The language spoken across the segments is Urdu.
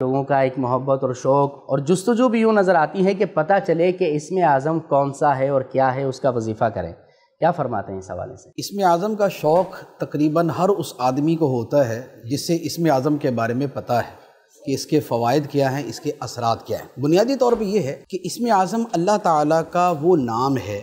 لوگوں کا ایک محبت اور شوق اور جستجو بھی یوں نظر آتی ہے کہ پتہ چلے کہ اسم اعظم کون سا ہے اور کیا ہے، اس کا وظیفہ کریں. کیا فرماتے ہیں اس حوالے سے؟ اسم اعظم کا شوق تقریباً ہر اس آدمی کو ہوتا ہے جس سے اسم اعظم کے بارے میں پتہ ہے کہ اس کے فوائد کیا ہیں، اس کے اثرات کیا ہیں. بنیادی طور پہ یہ ہے کہ اسم اعظم اللہ تعالیٰ کا وہ نام ہے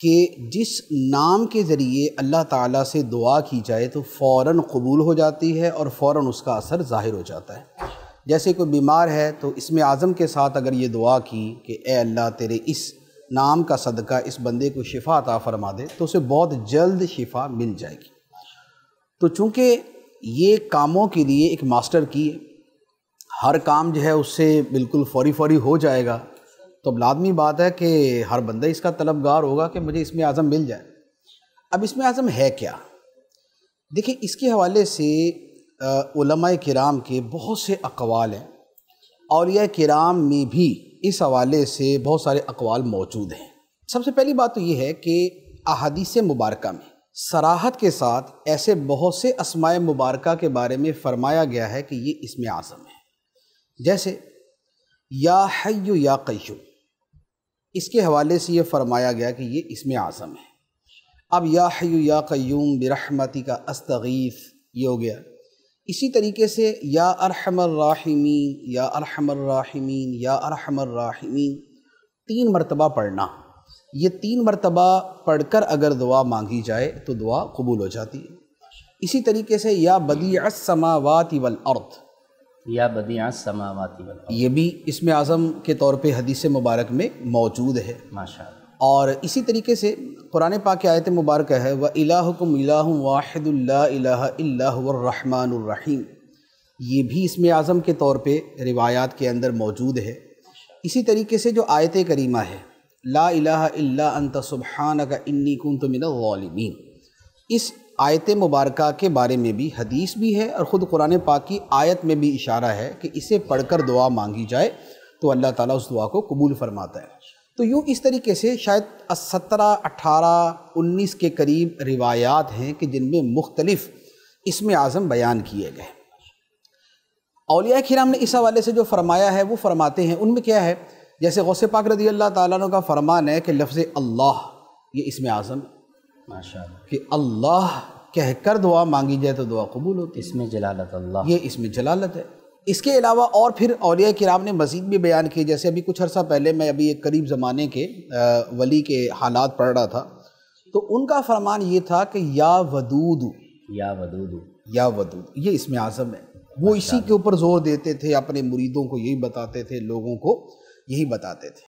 کہ جس نام کے ذریعے اللہ تعالیٰ سے دعا کی جائے تو فوراً قبول ہو جاتی ہے اور فوراً اس کا اثر ظاہر ہو جاتا ہے. جیسے کوئی بیمار ہے تو اسم اعظم کے ساتھ اگر یہ دعا کی کہ اے اللہ تیرے اس نام کا صدقہ اس بندے کو شفا عطا فرما دے تو اسے بہت جلد شفا مل جائے گی. تو چونکہ یہ کاموں کے لیے ایک ماسٹر کی ہے، ہر کام جو ہے اس سے بالکل فوری ہو جائے گا، تو اب لازمی بات ہے کہ ہر بندہ اس کا طلبگار ہوگا کہ مجھے اسم اعظم مل جائے. اب اسم اعظم ہے کیا؟ دیکھیں، اس کے حوالے سے علماء کرام کے بہت سے اقوال ہیں. اولیاء کرام میں بھی اس حوالے سے بہت سارے اقوال موجود ہیں. سب سے پہلی بات تو یہ ہے کہ احادیث مبارکہ میں صراحت کے ساتھ ایسے بہت سے اسماء مبارکہ کے بارے میں فرمایا گیا ہے کہ یہ اسم اعظم ہے. جیسے یا حی یا قیوم، اس کے حوالے سے یہ فرمایا گیا کہ یہ اسم اعظم ہے. اب یا حی یا قیوم برحمتک استغیث یہ ہو گیا. اسی طریقے سے یا ارحم الراحمین یا ارحم الراحمین یا ارحم الراحمین 3 مرتبہ پڑھنا. یہ 3 مرتبہ پڑھ کر اگر دعا مانگی جائے تو دعا قبول ہو جاتی ہے. اسی طریقے سے یا بدیع السماوات والارض، یا بدیع السماوات والارض، یہ بھی اسم اعظم کے طور پہ حدیث مبارک میں موجود ہے. ماشاءاللہ. اور اسی طریقے سے قرآن پاک کی آیت مبارکہ ہے وَإِلَٰهُكُمْ إِلَٰهٌ وَاحِدٌ لَا إِلَٰهَ إِلَّا هُوَ الرَّحْمَٰنُ الرَّحِيمُ، یہ بھی اسم اعظم کے طور پہ روایات کے اندر موجود ہے. اسی طریقے سے جو آیت کریمہ ہے لا الہ الا انت سبحانک انی کنت من الظالمین، اس آیت مبارکہ کے بارے میں بھی حدیث بھی ہے اور خود قرآن پاک کی آیت میں بھی اشارہ ہے کہ اسے پڑھ کر دعا مانگی جائے تو اللہ تعالیٰ اس دعا کو قبول فرماتا ہے. تو یوں اس طریقے سے شاید 17 18 19 کے قریب روایات ہیں کہ جن میں مختلف اسم اعظم بیان کیے گئے. اولیاء کرام نے اس حوالے سے جو فرمایا ہے وہ فرماتے ہیں، ان میں کیا ہے، جیسے غوث پاک رضی اللہ تعالیٰ عنہ کا فرمان ہے کہ لفظ اللہ یہ اسم اعظم ہے، ماشاءاللہ، کہ اللہ کہہ کر دعا مانگی جائے تو دعا قبول ہوتی ہے. اسم جلالت اللہ، یہ اسم جلالت ہے. اس کے علاوہ اور پھر اولیاء کرام نے مزید بھی بیان کیے. جیسے ابھی کچھ عرصہ پہلے میں ایک قریب زمانے کے ولی کے حالات پڑھ رہا تھا، تو ان کا فرمان یہ تھا کہ یا ودود، یا ودود، یا ودود یہ اسم اعظم ہے. وہ اسی کے اوپر زور دیتے تھے، اپنے مریدوں کو یہی بتاتے تھے، لوگوں کو یہی بتاتے تھے.